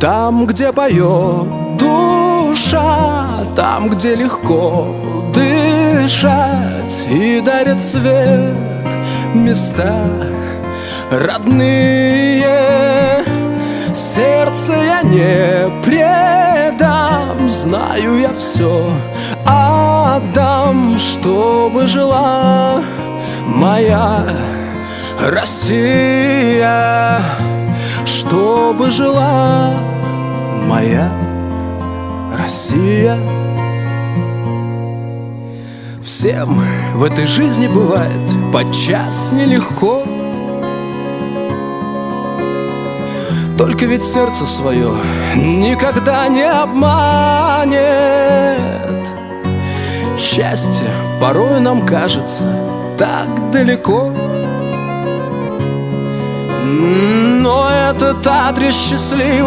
Там, где поет душа, там, где легко дышать, и дарит свет места родные. Сердце я не предам, знаю я все отдам, чтобы жила моя Россия, чтобы жила моя Россия. Всем в этой жизни бывает подчас нелегко, только ведь сердце свое никогда не обманет. Счастье порой нам кажется так далеко, но этот адрес счастливый